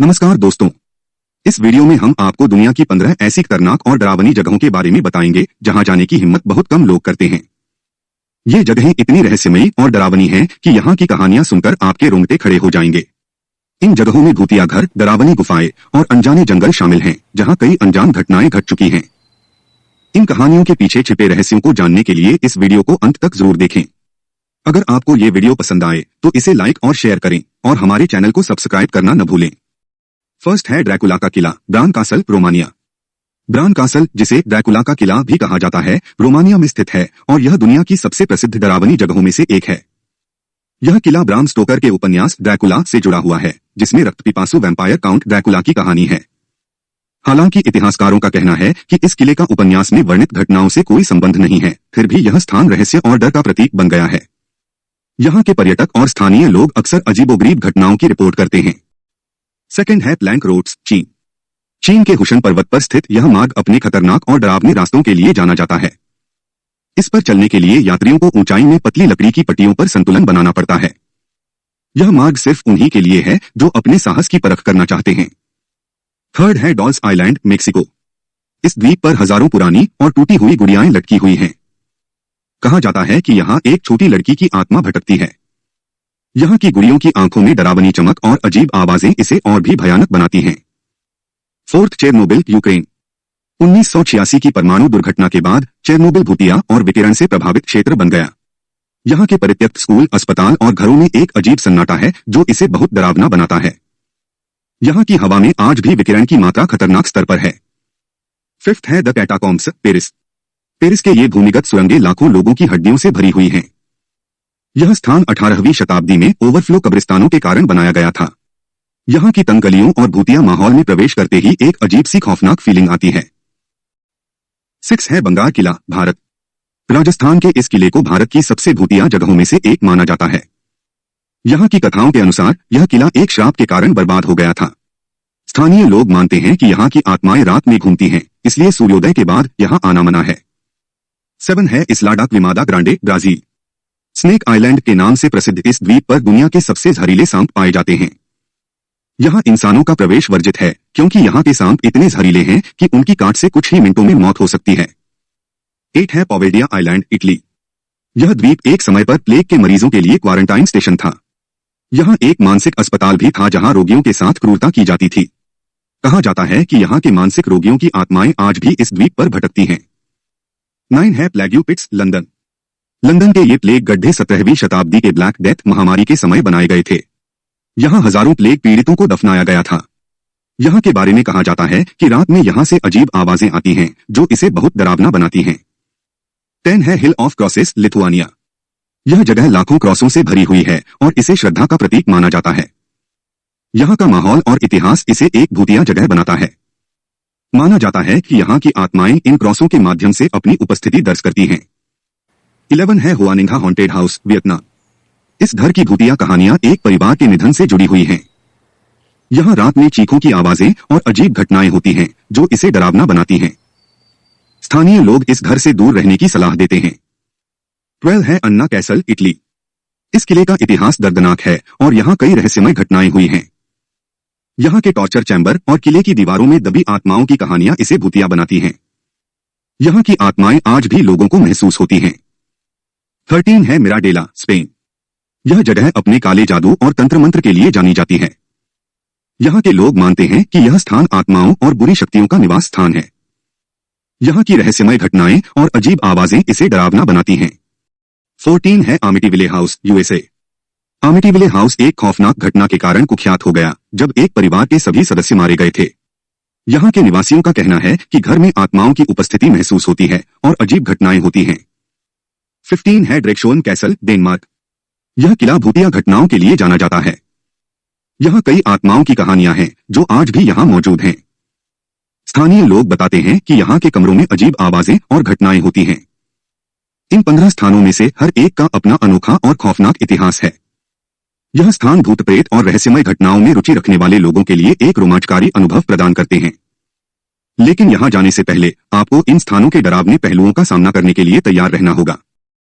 नमस्कार दोस्तों, इस वीडियो में हम आपको दुनिया की 15 ऐसी खतरनाक और डरावनी जगहों के बारे में बताएंगे जहां जाने की हिम्मत बहुत कम लोग करते हैं। ये जगहें इतनी रहस्यमयी और डरावनी हैं कि यहाँ की कहानियां सुनकर आपके रोंगटे खड़े हो जाएंगे। इन जगहों में भूतिया घर, डरावनी गुफाएं और अनजाने जंगल शामिल हैं, जहाँ कई अनजान घटनाएं घट चुकी हैं। इन कहानियों के पीछे छिपे रहस्यों को जानने के लिए इस वीडियो को अंत तक जरूर देखें। अगर आपको ये वीडियो पसंद आए तो इसे लाइक और शेयर करें और हमारे चैनल को सब्सक्राइब करना न भूलें। फर्स्ट है ड्रैकुला का किला, Bran castle, Romania. Bran castle, जिसे ड्रैकुला का किला भी कहा जाता है, रोमानिया में स्थित है और यह दुनिया की सबसे प्रसिद्ध डरावनी जगहों में से एक है। यह किला ब्राम स्टोकर के उपन्यास ड्रैकुला से जुड़ा हुआ है, जिसमें रक्तपिपासु वैम्पायर काउंट ड्रैकुला की कहानी है। हालांकि इतिहासकारों का कहना है कि इस किले का उपन्यास में वर्णित घटनाओं से कोई संबंध नहीं है, फिर भी यह स्थान रहस्य और डर का प्रतीक बन गया है। यहाँ के पर्यटक और स्थानीय लोग अक्सर अजीबोगरीब घटनाओं की रिपोर्ट करते हैं। सेकंड है प्लैंक रोड्स, चीन। चीन के हुशन पर्वत पर स्थित यह मार्ग अपने खतरनाक और डरावने रास्तों के लिए जाना जाता है। इस पर चलने के लिए यात्रियों को ऊंचाई में पतली लकड़ी की पट्टियों पर संतुलन बनाना पड़ता है। यह मार्ग सिर्फ उन्हीं के लिए है जो अपने साहस की परख करना चाहते हैं। थर्ड है डॉल्स आइलैंड, मेक्सिको। इस द्वीप पर हजारों पुरानी और टूटी हुई गुड़ियाएं लटकी हुई हैं। कहा जाता है कि यहाँ एक छोटी लड़की की आत्मा भटकती है। यहाँ की गुड़ियों की आंखों में डरावनी चमक और अजीब आवाजें इसे और भी भयानक बनाती हैं। Fourth, Chernobyl, Ukraine. 1986 की परमाणु दुर्घटना के बाद चेरनोबिल भूतिया और विकिरण से प्रभावित क्षेत्र बन गया। यहाँ के परित्यक्त स्कूल, अस्पताल और घरों में एक अजीब सन्नाटा है जो इसे बहुत डरावना बनाता है। यहाँ की हवा में आज भी विकिरण की मात्रा खतरनाक स्तर पर है। फिफ्थ है द कैटाकॉम्ब्स, पेरिस। पेरिस के ये भूमिगत सुरंगें लाखों लोगों की हड्डियों से भरी हुई हैं। यह स्थान 18वीं शताब्दी में ओवरफ्लो कब्रिस्तानों के कारण बनाया गया था। यहाँ की तंग गलियों और भूतिया माहौल में प्रवेश करते ही एक अजीब सी खौफनाक फीलिंग आती है। 6 है बंगार किला, भारत। राजस्थान के इस किले को भारत की सबसे भूतिया जगहों में से एक माना जाता है। यहाँ की कथाओं के अनुसार यह किला एक श्राप के कारण बर्बाद हो गया था। स्थानीय लोग मानते हैं कि यहाँ की आत्माएं रात में घूमती हैं, इसलिए सूर्योदय के बाद यहाँ आना मना है। 7 है इस्ला डा Queimada Grande, Brazil. Snake island के नाम से प्रसिद्ध इस द्वीप पर दुनिया के सबसे जहरीले सांप पाए जाते हैं। यहाँ इंसानों का प्रवेश वर्जित है, क्योंकि यहाँ के सांप इतने जहरीले हैं कि उनकी काट से कुछ ही मिनटों में मौत हो सकती है। 8 है पोवेडिया आइलैंड, इटली। यह द्वीप एक समय पर प्लेग के मरीजों के लिए क्वारंटाइन स्टेशन था। यहाँ एक मानसिक अस्पताल भी था जहाँ रोगियों के साथ क्रूरता की जाती थी। कहा जाता है कि यहाँ के मानसिक रोगियों की आत्माएं आज भी इस द्वीप पर भटकती हैं। 9 है प्लेग्यू पिट्स, लंदन। लंदन के ये प्लेग गड्ढे 17वीं शताब्दी के ब्लैक डेथ महामारी के समय बनाए गए थे। यहाँ हजारों प्लेग पीड़ितों को दफनाया गया था। यहाँ के बारे में कहा जाता है कि रात में यहाँ से अजीब आवाजें आती हैं जो इसे बहुत डरावना बनाती हैं। 10 है हिल ऑफ क्रॉसेस, लिथुआनिया। यह जगह लाखों क्रॉसों से भरी हुई है और इसे श्रद्धा का प्रतीक माना जाता है। यहाँ का माहौल और इतिहास इसे एक भूतिया जगह बनाता है। माना जाता है कि यहाँ की आत्माएं इन क्रॉसों के माध्यम से अपनी उपस्थिति दर्ज करती हैं। 11 है हुआनिंगा हॉन्टेड हाउस, वियतनाम। इस घर की भूतिया कहानियां एक परिवार के निधन से जुड़ी हुई हैं। यहाँ रात में चीखों की आवाजें और अजीब घटनाएं होती हैं जो इसे डरावना बनाती हैं। स्थानीय लोग इस घर से दूर रहने की सलाह देते हैं। 12 है अन्ना कैसल, इटली। इस किले का इतिहास दर्दनाक है और यहाँ कई रहस्यमय घटनाएं हुई हैं। यहाँ के टॉर्चर चैम्बर और किले की दीवारों में दबी आत्माओं की कहानियां इसे भूतिया बनाती हैं। यहाँ की आत्माएं आज भी लोगों को महसूस होती हैं। 13 है मिराडेला, स्पेन। यह जगह अपने काले जादू और तंत्र मंत्र के लिए जानी जाती है। यहाँ के लोग मानते हैं कि यह स्थान आत्माओं और बुरी शक्तियों का निवास स्थान है। यहाँ की रहस्यमय घटनाएं और अजीब आवाजें इसे डरावना बनाती हैं। 14 है आमिटीविले हाउस, यूएसए। आमिटीविले हाउस एक खौफनाक घटना के कारण कुख्यात हो गया जब एक परिवार के सभी सदस्य मारे गए थे। यहाँ के निवासियों का कहना है कि घर में आत्माओं की उपस्थिति महसूस होती है और अजीब घटनाएं होती हैं। 15 है ड्रेक्शोन कैसल, डेनमार्क। यह किला भूतिया घटनाओं के लिए जाना जाता है। यहाँ कई आत्माओं की कहानियां हैं जो आज भी यहाँ मौजूद हैं। स्थानीय लोग बताते हैं कि यहाँ के कमरों में अजीब आवाजें और घटनाएं होती हैं। इन 15 स्थानों में से हर एक का अपना अनोखा और खौफनाक इतिहास है। यह स्थान भूत प्रेत और रहस्यमय घटनाओं में रुचि रखने वाले लोगों के लिए एक रोमांचकारी अनुभव प्रदान करते हैं। लेकिन यहाँ जाने से पहले आपको इन स्थानों के डरावने पहलुओं का सामना करने के लिए तैयार रहना होगा।